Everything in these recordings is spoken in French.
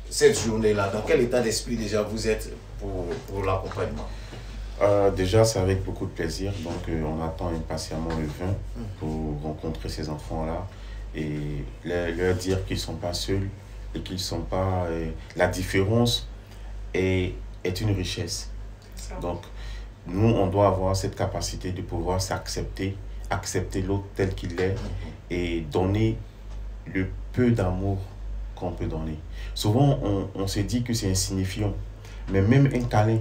cette journée-là, dans quel état d'esprit déjà vous êtes pour l'accompagnement? Déjà, c'est avec beaucoup de plaisir. Donc, on attend impatiemment le 20 pour rencontrer ces enfants-là et leur dire qu'ils ne sont pas seuls et qu'ils ne sont pas... la différence est une richesse. Donc, nous, on doit avoir cette capacité de pouvoir s'accepter, accepter l'autre tel qu'il est et donner le peu d'amour qu'on peut donner. Souvent, on se dit que c'est insignifiant, mais même un câlin,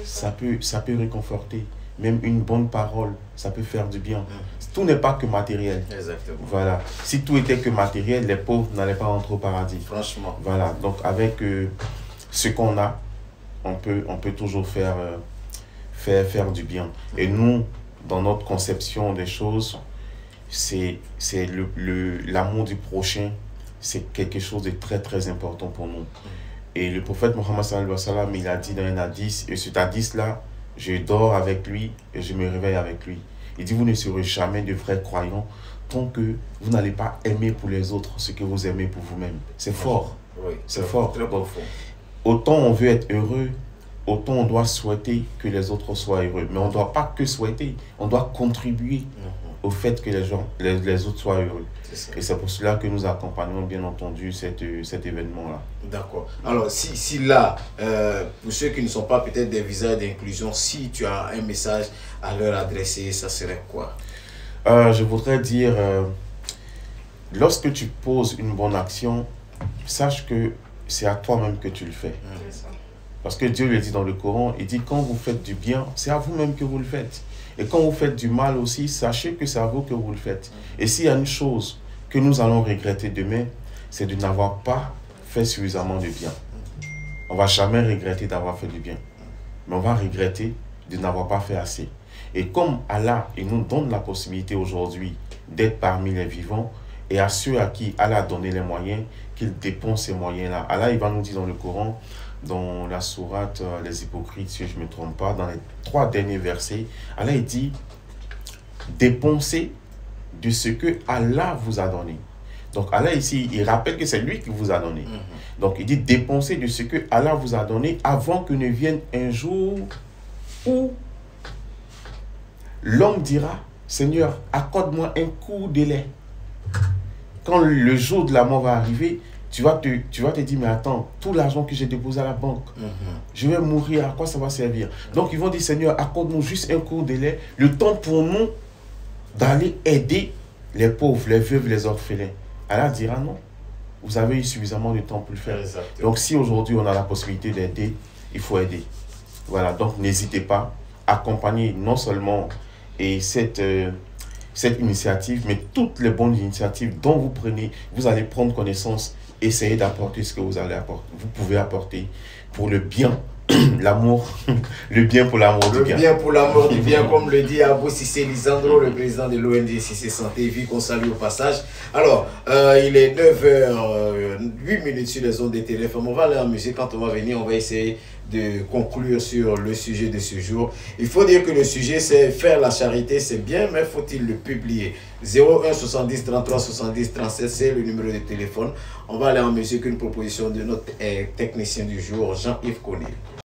ça peut réconforter. Même une bonne parole, ça peut faire du bien. Tout n'est pas que matériel. Exactement. Voilà. Si tout était que matériel, les pauvres n'allaient pas rentrer au paradis. Franchement. Voilà. Donc, avec ce qu'on a, on peut toujours faire du bien. Et nous, dans notre conception des choses, c'est l'amour du prochain, c'est quelque chose de très, très important pour nous. Et le prophète Mohammed sallallahu alayhi wa sallam, il a dit dans un hadith, et cet hadith-là, je dors avec lui et je me réveille avec lui. Il dit, vous ne serez jamais de vrais croyants tant que vous n'allez pas aimer pour les autres ce que vous aimez pour vous-même. C'est fort. Oui, c'est fort. Très profond. Autant on veut être heureux, autant on doit souhaiter que les autres soient heureux. Mais on ne doit pas que souhaiter, on doit contribuer au fait que les autres soient heureux. Et c'est pour cela que nous accompagnons bien entendu cet événement-là. D'accord. Alors, si là, pour ceux qui ne sont pas peut-être des visages d'inclusion, si tu as un message à leur adresser, ça serait quoi? Je voudrais dire, lorsque tu poses une bonne action, sache que c'est à toi-même que tu le fais. Parce que Dieu le dit dans le Coran, il dit quand vous faites du bien, c'est à vous-même que vous le faites. Et quand vous faites du mal aussi, sachez que c'est à vous que vous le faites. Et s'il y a une chose que nous allons regretter demain, c'est de n'avoir pas fait suffisamment de bien. On ne va jamais regretter d'avoir fait du bien. Mais on va regretter de n'avoir pas fait assez. Et comme Allah, il nous donne la possibilité aujourd'hui d'être parmi les vivants, et à ceux à qui Allah a donné les moyens, qu'ils dépensent ces moyens-là. Allah, il va nous dire dans le Coran, dans la sourate Les Hypocrites, si je ne me trompe pas, dans les 3 derniers versets, Allah il dit dépensez de ce que Allah vous a donné. Donc Allah ici, il rappelle que c'est lui qui vous a donné. Donc il dit dépensez de ce que Allah vous a donné avant que ne vienne un jour où l'homme dira Seigneur, accorde-moi un court délai. Quand le jour de la mort va arriver, tu vas te dire, mais attends, tout l'argent que j'ai déposé à la banque, je vais mourir, à quoi ça va servir? Donc ils vont dire, Seigneur, accorde-nous juste un court délai, le temps pour nous d'aller aider les pauvres, les veuves, les orphelins. Allah dira non, vous avez eu suffisamment de temps pour le faire. Exactement. Donc si aujourd'hui on a la possibilité d'aider, il faut aider. Voilà, donc n'hésitez pas, accompagnez non seulement cette initiative, mais toutes les bonnes initiatives dont vous prenez, vous allez prendre connaissance, essayez d'apporter ce que vous pouvez apporter pour le bien, l'amour, le bien pour l'amour du bien. Le bien pour l'amour du bien, comme le dit Abou Cissé Lisandro, le président de l'ONG Cissé Santé, vie qu'on salue au passage. Alors, il est 9h08 sur les ondes des téléphones. On va aller en musique. Quand on va venir, on va essayer de conclure sur le sujet de ce jour. Il faut dire que le sujet, c'est faire la charité, c'est bien, mais faut-il le publier? 01 70 33 70 37, c'est le numéro de téléphone. On va aller en musique, une proposition de notre technicien du jour, Jean-Yves Conil.